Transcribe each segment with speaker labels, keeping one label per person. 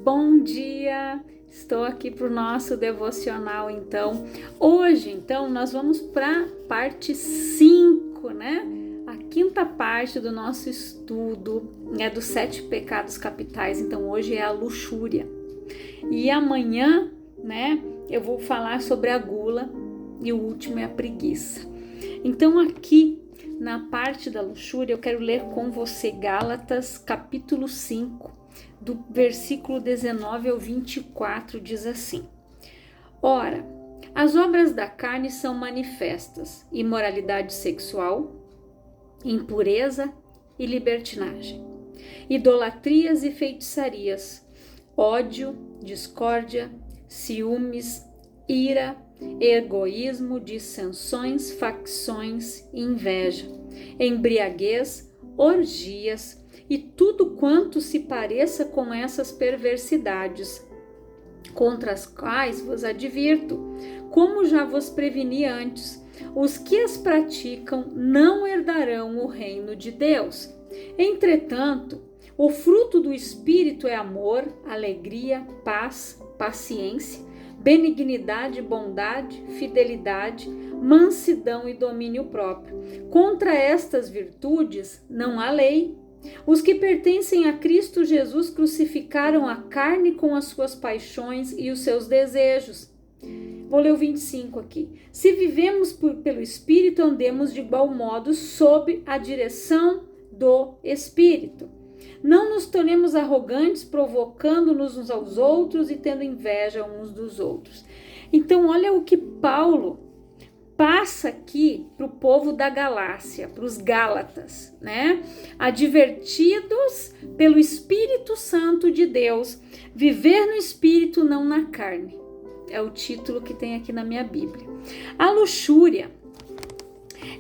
Speaker 1: bom dia! Estou aqui para o nosso devocional, então. Hoje, então, nós vamos para a parte 5, né? A quinta parte do nosso estudo, né, dos 7 pecados capitais. Então, hoje é a luxúria. E amanhã, né, eu vou falar sobre a gula e o último é a preguiça. Então, aqui na parte da luxúria, eu quero ler com você Gálatas, capítulo 5, do versículo 19 ao 24, diz assim: Ora, as obras da carne são manifestas: imoralidade sexual, impureza e libertinagem, idolatrias e feitiçarias, ódio, discórdia, ciúmes, ira, egoísmo, dissensões, facções, inveja, embriaguez, orgias e tudo quanto se pareça com essas perversidades, contra as quais vos advirto, como já vos preveni antes, os que as praticam não herdarão o reino de Deus. Entretanto, o fruto do Espírito é amor, alegria, paz, paciência, benignidade, bondade, fidelidade, mansidão e domínio próprio. Contra estas virtudes não há lei. Os que pertencem a Cristo Jesus crucificaram a carne com as suas paixões e os seus desejos. Vou ler o 25 aqui. Se vivemos pelo Espírito, andemos de igual modo sob a direção do Espírito. Não nos tornemos arrogantes, provocando-nos uns aos outros e tendo inveja uns dos outros. Então, olha o que Paulo passa aqui para o povo da Galácia, para os Gálatas, né? Advertidos pelo Espírito Santo de Deus, viver no Espírito, não na carne. É o título que tem aqui na minha Bíblia. A luxúria,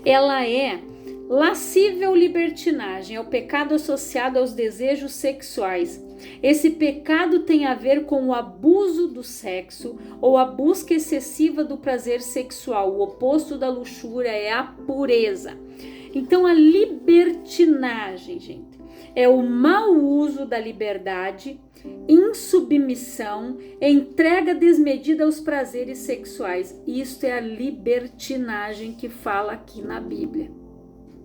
Speaker 1: ela é lascívia libertinagem, é o pecado associado aos desejos sexuais. Esse pecado tem a ver com o abuso do sexo ou a busca excessiva do prazer sexual. O oposto da luxúria é a pureza. Então, a libertinagem, gente, é o mau uso da liberdade, insubmissão, entrega desmedida aos prazeres sexuais. Isto é a libertinagem que fala aqui na Bíblia,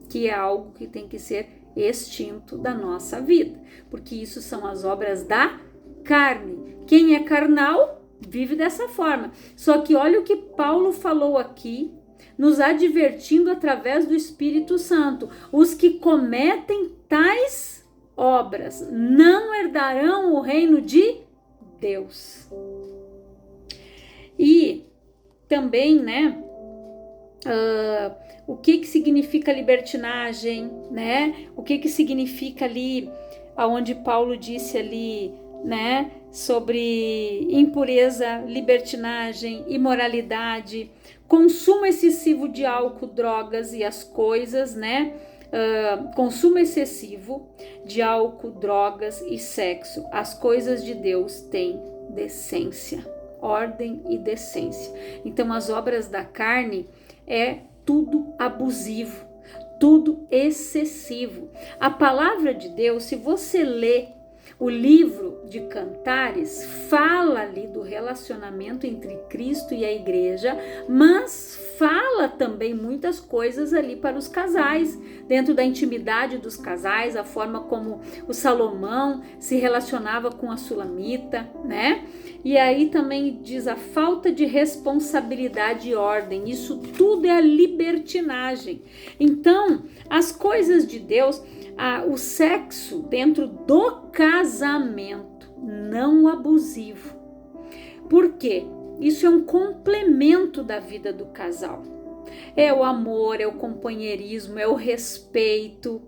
Speaker 1: que é algo que tem que ser extinto da nossa vida, porque isso são as obras da carne. Quem é carnal vive dessa forma. Só que olha o que Paulo falou aqui, nos advertindo através do Espírito Santo: os que cometem tais obras não herdarão o reino de Deus. E também, né, o que significa libertinagem, né? O que significa ali, aonde Paulo disse ali, né, sobre impureza, libertinagem, imoralidade, consumo excessivo de álcool, drogas e as coisas, né? Consumo excessivo de álcool, drogas e sexo. As coisas de Deus têm decência, ordem e decência. Então, as obras da carne é tudo abusivo, tudo excessivo. A palavra de Deus, se você lê o livro de Cantares, fala ali do relacionamento entre Cristo e a igreja, mas fala também muitas coisas ali para os casais, dentro da intimidade dos casais, a forma como o Salomão se relacionava com a Sulamita, né? E aí também diz a falta de responsabilidade e ordem. Isso tudo é a libertinagem. Então, as coisas de Deus, o sexo dentro do casamento, não abusivo. Por quê? Isso é um complemento da vida do casal. É o amor, é o companheirismo, é o respeito,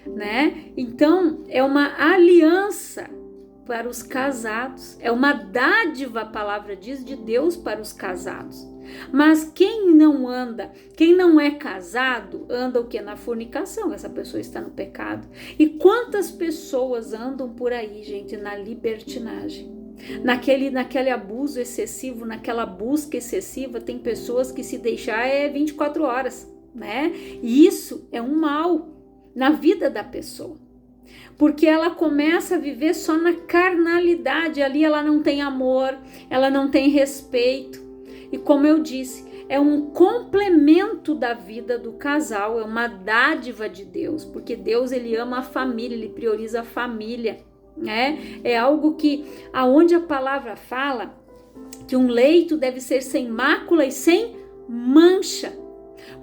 Speaker 1: né? Então, é uma aliança para os casados. É uma dádiva, a palavra diz, de Deus para os casados. Mas quem não é casado, anda o que? Na fornicação. Essa pessoa está no pecado. E quantas pessoas andam por aí, gente, na libertinagem? Naquele abuso excessivo, naquela busca excessiva, tem pessoas que se deixar 24 horas, né? E isso é um mal na vida da pessoa. Porque ela começa a viver só na carnalidade, ali ela não tem amor, ela não tem respeito. E como eu disse, é um complemento da vida do casal, é uma dádiva de Deus, porque Deus, ele ama a família, ele prioriza a família, né? É algo que, aonde a palavra fala que um leito deve ser sem mácula e sem mancha,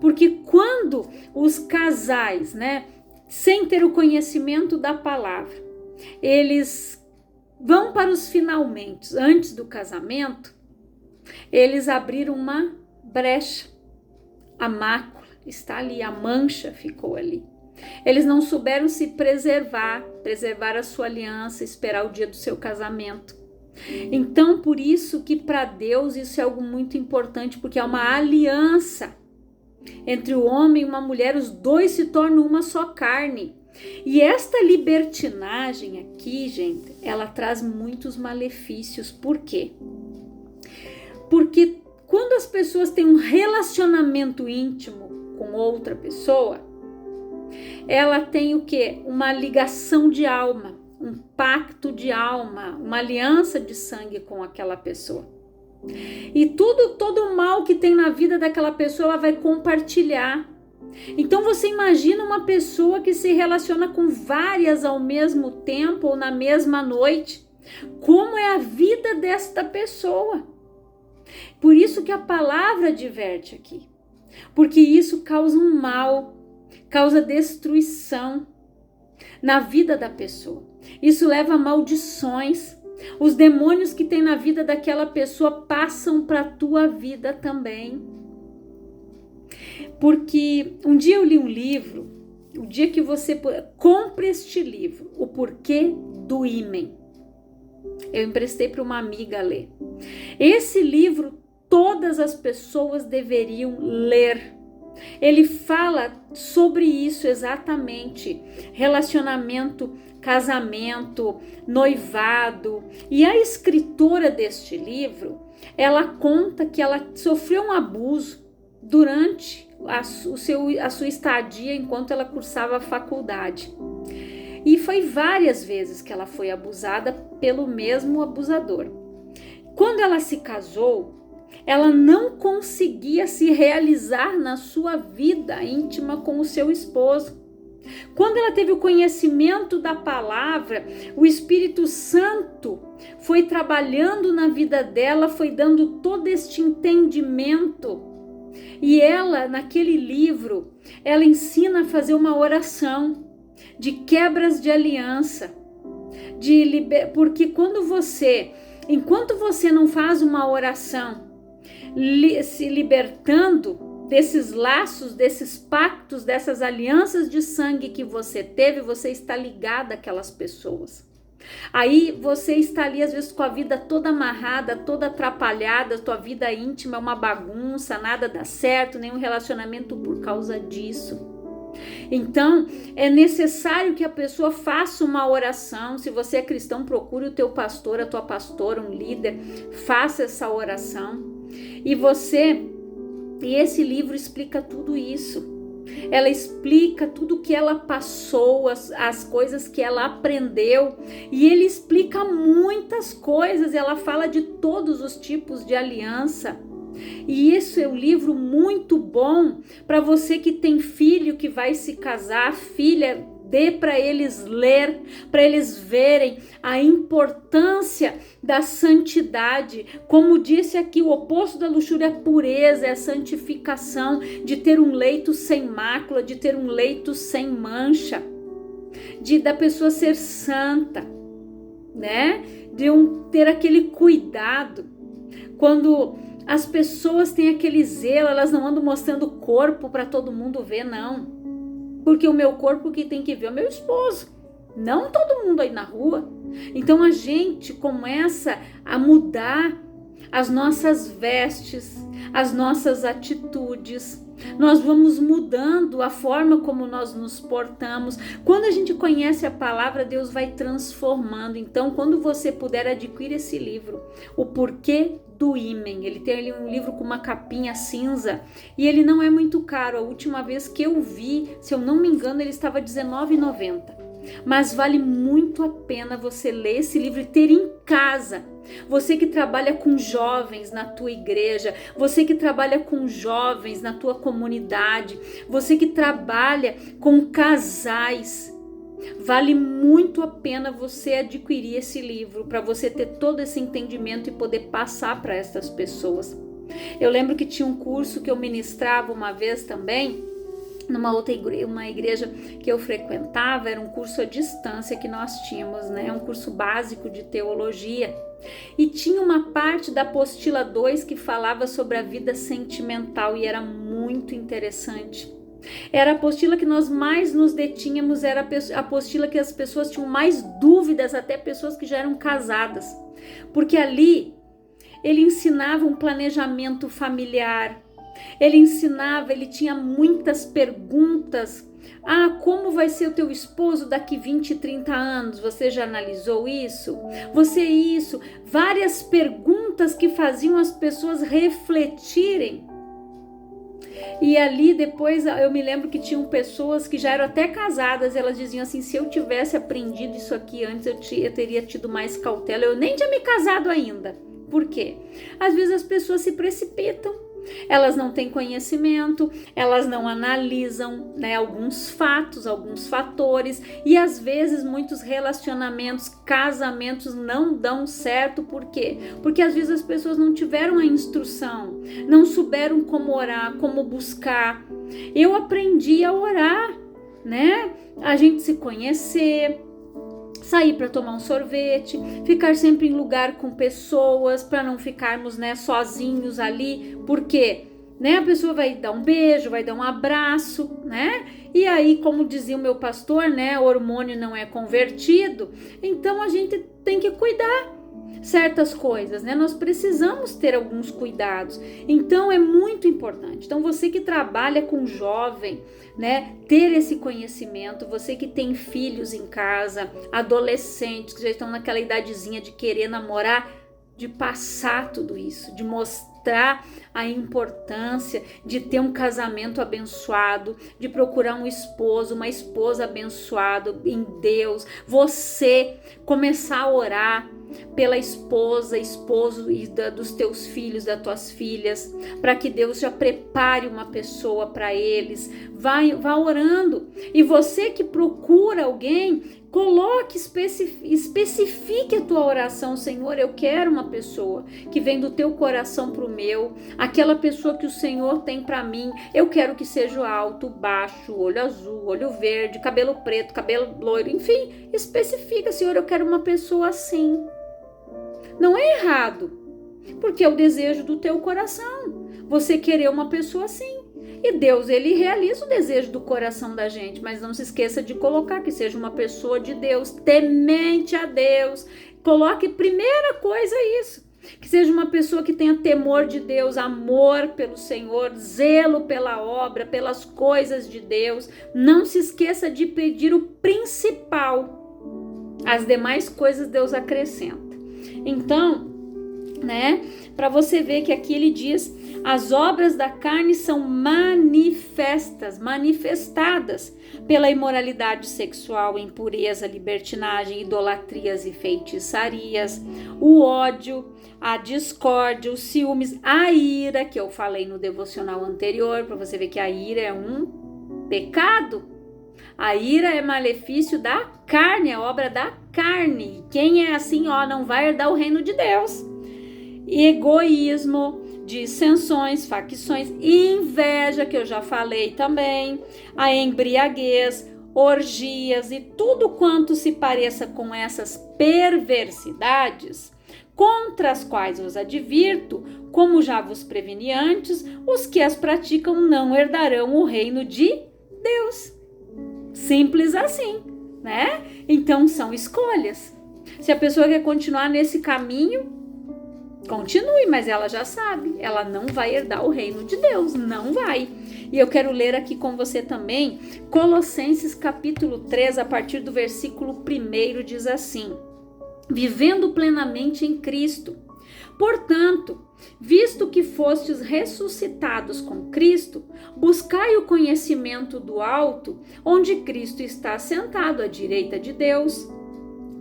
Speaker 1: porque quando os casais, né, sem ter o conhecimento da palavra, eles vão para os finalmente, antes do casamento, eles abriram uma brecha, a mácula está ali, a mancha ficou ali. Eles não souberam se preservar a sua aliança, esperar o dia do seu casamento. Então, por isso que para Deus isso é algo muito importante, porque é uma aliança entre o homem e uma mulher, os dois se tornam uma só carne. E esta libertinagem aqui, gente, ela traz muitos malefícios. Por quê? Porque quando as pessoas têm um relacionamento íntimo com outra pessoa, ela tem o quê? Uma ligação de alma, um pacto de alma, uma aliança de sangue com aquela pessoa. E todo o mal que tem na vida daquela pessoa, ela vai compartilhar. Então você imagina uma pessoa que se relaciona com várias ao mesmo tempo ou na mesma noite. Como é a vida desta pessoa? Por isso que a palavra adverte aqui. Porque isso causa um mal, causa destruição na vida da pessoa. Isso leva a maldições. Os demônios que tem na vida daquela pessoa passam para a tua vida também. Porque um dia eu li um livro, o dia que você compre este livro, O Porquê do Ímen. Eu emprestei para uma amiga ler. Esse livro todas as pessoas deveriam ler. Ele fala sobre isso exatamente, relacionamento, casamento, noivado. E a escritora deste livro, ela conta que ela sofreu um abuso durante a sua estadia enquanto ela cursava a faculdade. E foi várias vezes que ela foi abusada pelo mesmo abusador. Quando ela se casou, ela não conseguia se realizar na sua vida íntima com o seu esposo. Quando ela teve o conhecimento da palavra, o Espírito Santo foi trabalhando na vida dela, foi dando todo este entendimento. E ela, naquele livro, ela ensina a fazer uma oração de quebras de aliança, porque enquanto você não faz uma oração, se libertando desses laços, desses pactos, dessas alianças de sangue que você teve, você está ligado àquelas pessoas. Aí você está ali às vezes com a vida toda amarrada, toda atrapalhada, tua vida íntima é uma bagunça, nada dá certo, nenhum relacionamento por causa disso. Então, é necessário que a pessoa faça uma oração. Se você é cristão, procure o teu pastor, a tua pastora, um líder, faça essa oração. E esse livro explica tudo isso. Ela explica tudo o que ela passou, as coisas que ela aprendeu. E ele explica muitas coisas. Ela fala de todos os tipos de aliança. E isso é um livro muito bom para você que tem filho que vai se casar, filha, dê para eles ler, para eles verem a importância da santidade. Como disse aqui, o oposto da luxúria é a pureza, é a santificação, de ter um leito sem mácula, de ter um leito sem mancha, da pessoa ser santa, né? De ter aquele cuidado. Quando as pessoas têm aquele zelo, elas não andam mostrando o corpo para todo mundo ver, não. Porque o meu corpo que tem que ver é o meu esposo, não todo mundo aí na rua. Então a gente começa a mudar as nossas vestes, as nossas atitudes. Nós vamos mudando a forma como nós nos portamos. Quando a gente conhece a palavra, Deus vai transformando. Então, quando você puder, adquirir esse livro, O Porquê do Ímen. Ele tem ali um livro com uma capinha cinza e ele não é muito caro. A última vez que eu vi, se eu não me engano, ele estava R$19,90. mas vale muito a pena você ler esse livro e ter em casa. Você que trabalha com jovens na tua igreja, você que trabalha com jovens na tua comunidade, você que trabalha com casais, vale muito a pena você adquirir esse livro para você ter todo esse entendimento e poder passar para essas pessoas. Eu lembro que tinha um curso que eu ministrava uma vez também, numa outra igreja que eu frequentava, era um curso à distância que nós tínhamos, né? Um curso básico de teologia. E tinha uma parte da apostila 2 que falava sobre a vida sentimental e era muito interessante. Era a apostila que nós mais nos detínhamos, era a apostila que as pessoas tinham mais dúvidas, até pessoas que já eram casadas. Porque ali ele ensinava um planejamento familiar, ele tinha muitas perguntas. Como vai ser o teu esposo daqui 20, 30 anos? Você já analisou isso? Várias perguntas que faziam as pessoas refletirem. E ali depois eu me lembro que tinham pessoas que já eram até casadas, elas diziam assim, se eu tivesse aprendido isso aqui antes, eu teria tido mais cautela, eu nem tinha me casado ainda. Por quê? Às vezes as pessoas se precipitam. Elas não têm conhecimento, elas não analisam, né, alguns fatos, alguns fatores, e às vezes muitos relacionamentos, casamentos não dão certo. Por quê? Porque às vezes as pessoas não tiveram a instrução, não souberam como orar, como buscar. Eu aprendi a orar, né? A gente se conhecer, sair para tomar um sorvete, ficar sempre em lugar com pessoas, para não ficarmos, né, sozinhos ali, porque, né, a pessoa vai dar um beijo, vai dar um abraço, né? E aí, como dizia o meu pastor, né, o hormônio não é convertido, então a gente tem que cuidar certas coisas, né? Nós precisamos ter alguns cuidados. Então é muito importante. Então você que trabalha com jovem, né, ter esse conhecimento, você que tem filhos em casa, adolescentes que já estão naquela idadezinha de querer namorar, de passar tudo isso, de mostrar a importância de ter um casamento abençoado, de procurar um esposo, uma esposa abençoado em Deus, você começar a orar pela esposo e dos teus filhos, das tuas filhas, para que Deus já prepare uma pessoa para eles. Vá orando. E você que procura alguém, coloque, especifique a tua oração. Senhor, eu quero uma pessoa que vem do teu coração para o meu, aquela pessoa que o Senhor tem para mim. Eu quero que seja alto, baixo, olho azul, olho verde, cabelo preto, cabelo loiro, enfim, especifica. Senhor, eu quero uma pessoa assim. Não é errado, porque é o desejo do teu coração, você querer uma pessoa assim. E Deus, ele realiza o desejo do coração da gente, mas não se esqueça de colocar que seja uma pessoa de Deus, temente a Deus. Coloque primeira coisa isso, que seja uma pessoa que tenha temor de Deus, amor pelo Senhor, zelo pela obra, pelas coisas de Deus. Não se esqueça de pedir o principal. As demais coisas Deus acrescenta. Então, né, para você ver que aqui ele diz, as obras da carne são manifestadas pela imoralidade sexual, impureza, libertinagem, idolatrias e feitiçarias, o ódio, a discórdia, os ciúmes, a ira, que eu falei no devocional anterior, para você ver que a ira é um pecado. A ira é malefício da carne, é obra da carne. Quem é assim, não vai herdar o reino de Deus. Egoísmo, dissensões, facções, inveja, que eu já falei também, a embriaguez, orgias e tudo quanto se pareça com essas perversidades, contra as quais vos advirto, como já vos preveni antes, os que as praticam não herdarão o reino de Deus. Simples assim, né? Então são escolhas. Se a pessoa quer continuar nesse caminho, continue, mas ela já sabe, ela não vai herdar o reino de Deus, não vai. E eu quero ler aqui com você também, Colossenses capítulo 3, a partir do versículo 1, diz assim: vivendo plenamente em Cristo, Portanto, visto que fostes ressuscitados com Cristo, buscai o conhecimento do alto, onde Cristo está sentado à direita de Deus.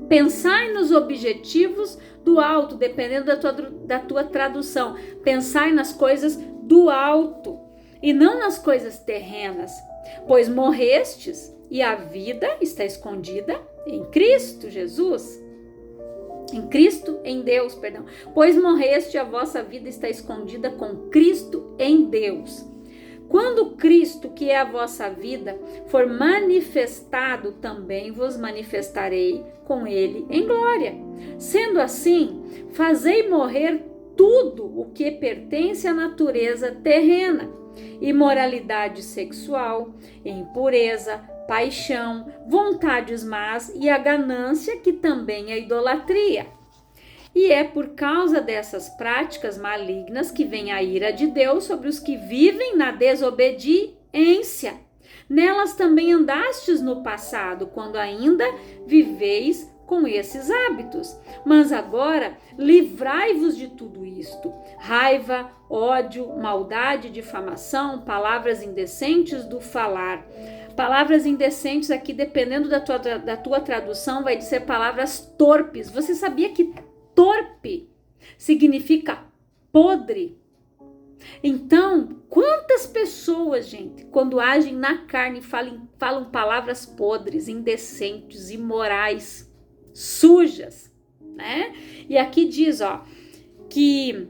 Speaker 1: Pensai nos objetivos do alto, dependendo da tua tradução. Pensai nas coisas do alto e não nas coisas terrenas, pois morrestes e a vida está escondida em Cristo Jesus. Em Deus, perdão. Pois morreste, a vossa vida está escondida com Cristo em Deus. Quando Cristo, que é a vossa vida, for manifestado, também vos manifestarei com ele em glória. Sendo assim, fazei morrer tudo o que pertence à natureza terrena: imoralidade sexual, impureza, paixão, vontades más e a ganância, que também é idolatria. E é por causa dessas práticas malignas que vem a ira de Deus sobre os que vivem na desobediência. Nelas também andastes no passado, quando ainda viveis com esses hábitos. Mas agora livrai-vos de tudo isto: raiva, ódio, maldade, difamação, palavras indecentes do falar. Palavras indecentes aqui, dependendo da tua tradução, vai dizer palavras torpes. Você sabia que torpe significa podre? Então, quantas pessoas, gente, quando agem na carne, falam palavras podres, indecentes, imorais, sujas, né? E aqui diz, que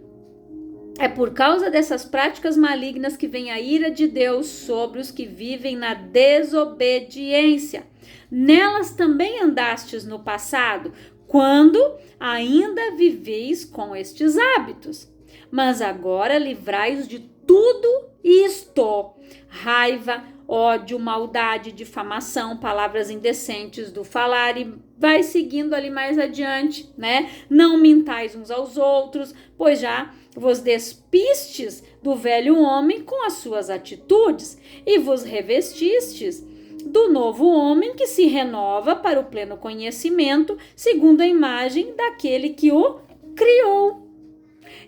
Speaker 1: é por causa dessas práticas malignas que vem a ira de Deus sobre os que vivem na desobediência. Nelas também andastes no passado, quando ainda viveis com estes hábitos. Mas agora livrai-os de tudo isto: raiva, ódio, maldade, difamação, palavras indecentes do falar, e vai seguindo ali mais adiante, né? Não mintais uns aos outros, pois já vos despistes do velho homem com as suas atitudes e vos revestistes do novo homem, que se renova para o pleno conhecimento, segundo a imagem daquele que o criou.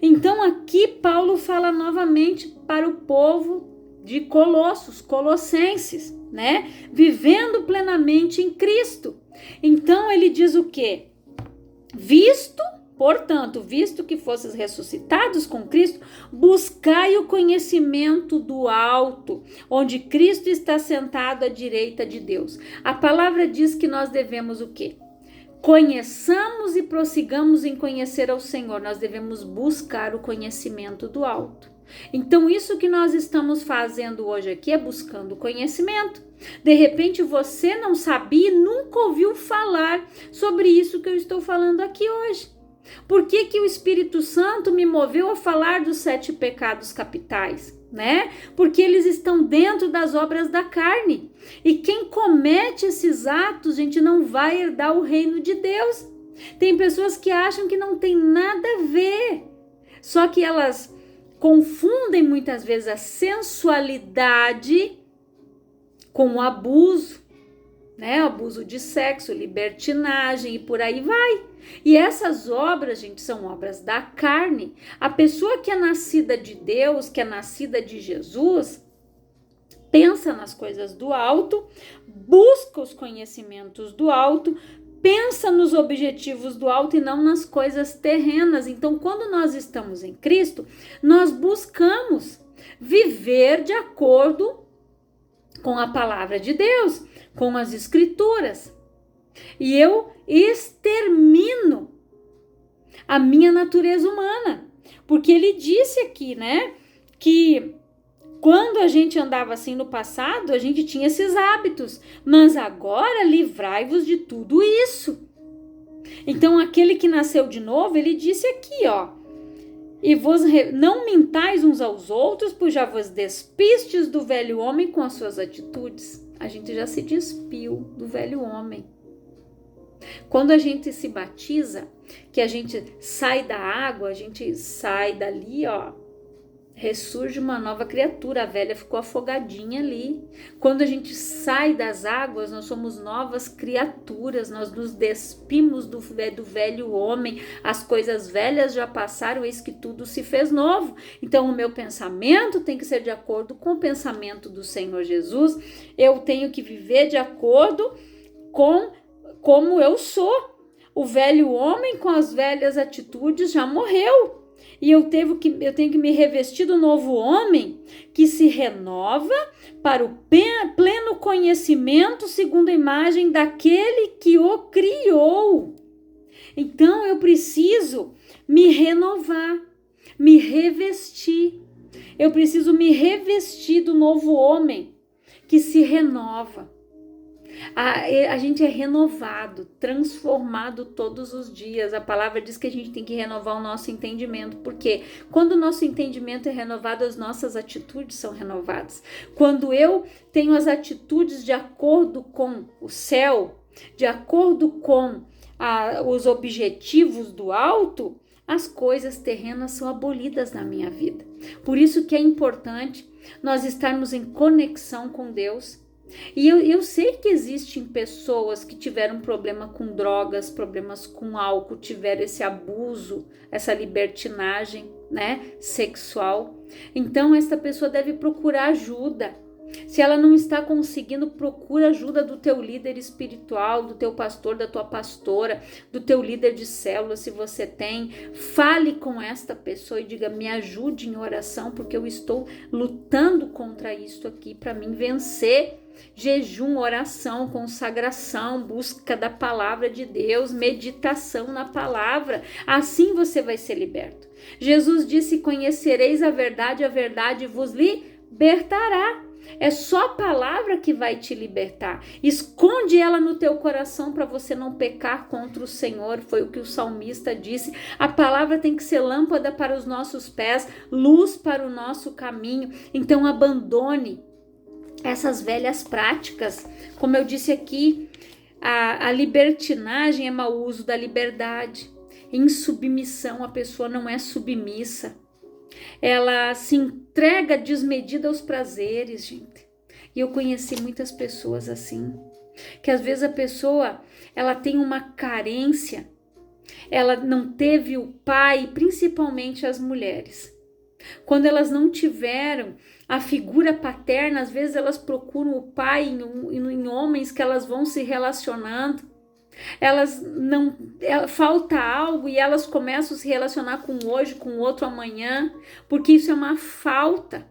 Speaker 1: Então aqui Paulo fala novamente para o povo de Colossenses, né? Vivendo plenamente em Cristo. Então ele diz o quê? Portanto, visto que fosses ressuscitados com Cristo, buscai o conhecimento do alto, onde Cristo está sentado à direita de Deus. A palavra diz que nós devemos o quê? Conheçamos e prossigamos em conhecer ao Senhor. Nós devemos buscar o conhecimento do alto. Então, isso que nós estamos fazendo hoje aqui é buscando conhecimento. De repente, você não sabia e nunca ouviu falar sobre isso que eu estou falando aqui hoje. Por que que o Espírito Santo me moveu a falar dos 7 pecados capitais, né? Porque eles estão dentro das obras da carne. E quem comete esses atos, gente, não vai herdar o reino de Deus. Tem pessoas que acham que não tem nada a ver. Só que elas confundem muitas vezes a sensualidade com o abuso, né? Abuso de sexo, libertinagem e por aí vai. E essas obras, gente, são obras da carne. A pessoa que é nascida de Deus, que é nascida de Jesus, pensa nas coisas do alto, busca os conhecimentos do alto, pensa nos objetivos do alto e não nas coisas terrenas. Então, quando nós estamos em Cristo, nós buscamos viver de acordo com a palavra de Deus, com as escrituras. E eu extermino a minha natureza humana. Porque ele disse aqui, né, que quando a gente andava assim no passado, a gente tinha esses hábitos. Mas agora livrai-vos de tudo isso. Então, aquele que nasceu de novo, ele disse aqui, e não mintais uns aos outros, pois já vos despistes do velho homem com as suas atitudes. A gente já se despiu do velho homem. Quando a gente se batiza, que a gente sai da água, a gente sai dali, ressurge uma nova criatura, a velha ficou afogadinha ali. Quando a gente sai das águas, nós somos novas criaturas, nós nos despimos do velho homem, as coisas velhas já passaram, eis que tudo se fez novo. Então o meu pensamento tem que ser de acordo com o pensamento do Senhor Jesus, eu tenho que viver de acordo com como eu sou. O velho homem com as velhas atitudes já morreu. E eu tenho que me revestir do novo homem que se renova para o pleno conhecimento segundo a imagem daquele que o criou. Então eu preciso me renovar, me revestir. Eu preciso me revestir do novo homem que se renova. A gente é renovado, transformado todos os dias. A palavra diz que a gente tem que renovar o nosso entendimento, porque quando o nosso entendimento é renovado, as nossas atitudes são renovadas. Quando eu tenho as atitudes de acordo com o céu, de acordo com os objetivos do alto, as coisas terrenas são abolidas na minha vida. Por isso que é importante nós estarmos em conexão com Deus. E eu sei que existem pessoas que tiveram problema com drogas, problemas com álcool, tiveram esse abuso, essa libertinagem, né, sexual. Então, essa pessoa deve procurar ajuda. Se ela não está conseguindo, procura ajuda do teu líder espiritual, do teu pastor, da tua pastora, do teu líder de célula, se você tem. Fale com esta pessoa e diga, me ajude em oração, porque eu estou lutando contra isso aqui para mim vencer. Jejum, oração, consagração, busca da palavra de Deus, meditação na palavra. Assim você vai ser liberto. Jesus disse, conhecereis a verdade vos libertará. É só a palavra que vai te libertar. Esconde ela no teu coração para você não pecar contra o Senhor. Foi o que o salmista disse. A palavra tem que ser lâmpada para os nossos pés, luz para o nosso caminho. Então abandone essas velhas práticas. Como eu disse aqui, a libertinagem é mau uso da liberdade. Em submissão, a pessoa não é submissa. Ela se entrega desmedida aos prazeres, gente. E eu conheci muitas pessoas assim, que às vezes a pessoa, ela tem uma carência, ela não teve o pai, principalmente as mulheres. Quando elas não tiveram a figura paterna, às vezes elas procuram o pai em homens que elas vão se relacionando. Falta algo e elas começam a se relacionar com hoje, com o outro amanhã, porque isso é uma falta.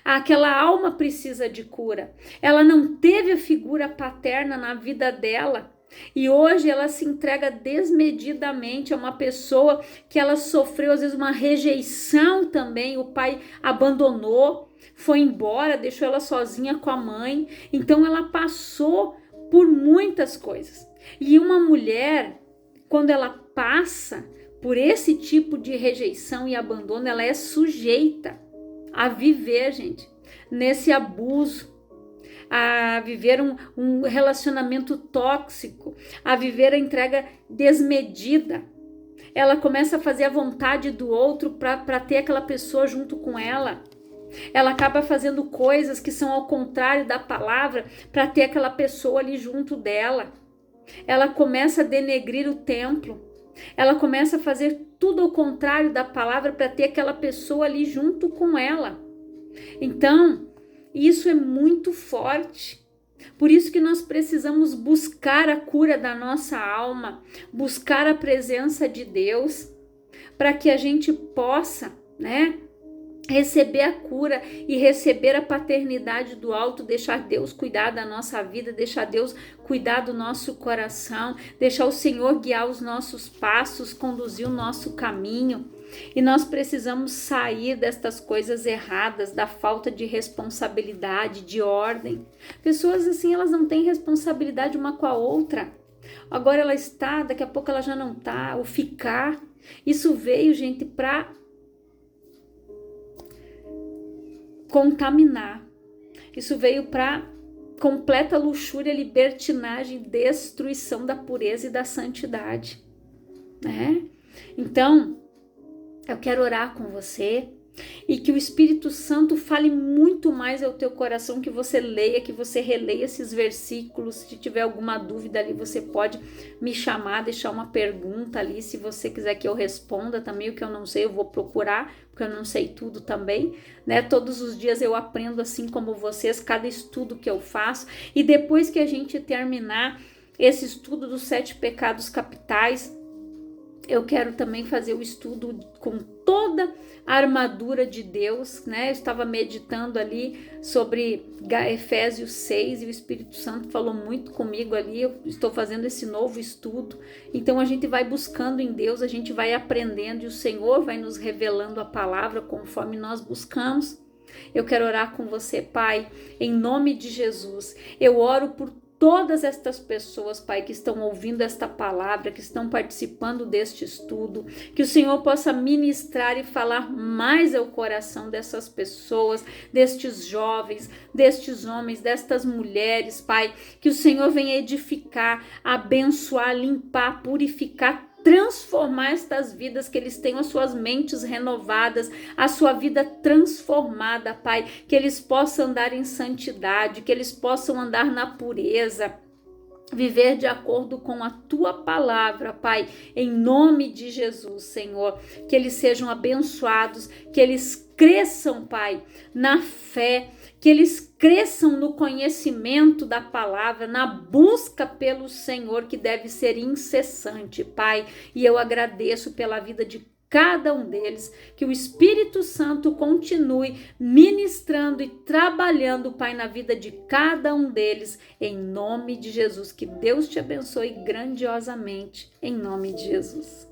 Speaker 1: Aquela alma precisa de cura. Ela não teve a figura paterna na vida dela. E hoje ela se entrega desmedidamente a uma pessoa que ela sofreu às vezes uma rejeição também, o pai abandonou, foi embora, deixou ela sozinha com a mãe, então ela passou por muitas coisas. E uma mulher, quando ela passa por esse tipo de rejeição e abandono, ela é sujeita a viver, gente, nesse abuso, a viver um relacionamento tóxico, a viver a entrega desmedida. Ela começa a fazer a vontade do outro para ter aquela pessoa junto com ela. Ela acaba fazendo coisas que são ao contrário da palavra para ter aquela pessoa ali junto dela. Ela começa a denegrir o templo. Ela começa a fazer tudo ao contrário da palavra para ter aquela pessoa ali junto com ela. Então, isso é muito forte. Por isso que nós precisamos buscar a cura da nossa alma, buscar a presença de Deus, para que a gente possa, receber a cura e receber a paternidade do alto, deixar Deus cuidar da nossa vida, deixar Deus cuidar do nosso coração, deixar o Senhor guiar os nossos passos, conduzir o nosso caminho. E nós precisamos sair destas coisas erradas, da falta de responsabilidade, de ordem. Pessoas assim, elas não têm responsabilidade uma com a outra. Agora ela está, daqui a pouco ela já não está, o ficar. Isso veio, gente, para contaminar. Isso veio para completa luxúria, libertinagem, destruição da pureza e da santidade, né? Então, eu quero orar com você e que o Espírito Santo fale muito mais ao teu coração, que você leia, que você releia esses versículos. Se tiver alguma dúvida ali, você pode me chamar, deixar uma pergunta ali, se você quiser que eu responda também. O que eu não sei eu vou procurar, porque eu não sei tudo também, né? Todos os dias eu aprendo assim como vocês, cada estudo que eu faço. E depois que a gente terminar esse estudo dos 7 pecados capitais, eu quero também fazer o estudo com toda a armadura de Deus, né? Eu estava meditando ali sobre Efésios 6 e o Espírito Santo falou muito comigo ali. Eu estou fazendo esse novo estudo. Então a gente vai buscando em Deus, a gente vai aprendendo e o Senhor vai nos revelando a palavra conforme nós buscamos. Eu quero orar com você, Pai, em nome de Jesus. Eu oro por todas estas pessoas, Pai, que estão ouvindo esta palavra, que estão participando deste estudo, que o Senhor possa ministrar e falar mais ao coração dessas pessoas, destes jovens, destes homens, destas mulheres, Pai, que o Senhor venha edificar, abençoar, limpar, purificar, transformar estas vidas, que eles tenham as suas mentes renovadas, a sua vida transformada, Pai, que eles possam andar em santidade, que eles possam andar na pureza, viver de acordo com a tua palavra, Pai, em nome de Jesus, Senhor, que eles sejam abençoados, que eles cresçam, Pai, na fé, que eles cresçam no conhecimento da palavra, na busca pelo Senhor, que deve ser incessante, Pai. E eu agradeço pela vida de cada um deles, que o Espírito Santo continue ministrando e trabalhando, Pai, na vida de cada um deles, em nome de Jesus. Que Deus te abençoe grandiosamente, em nome de Jesus.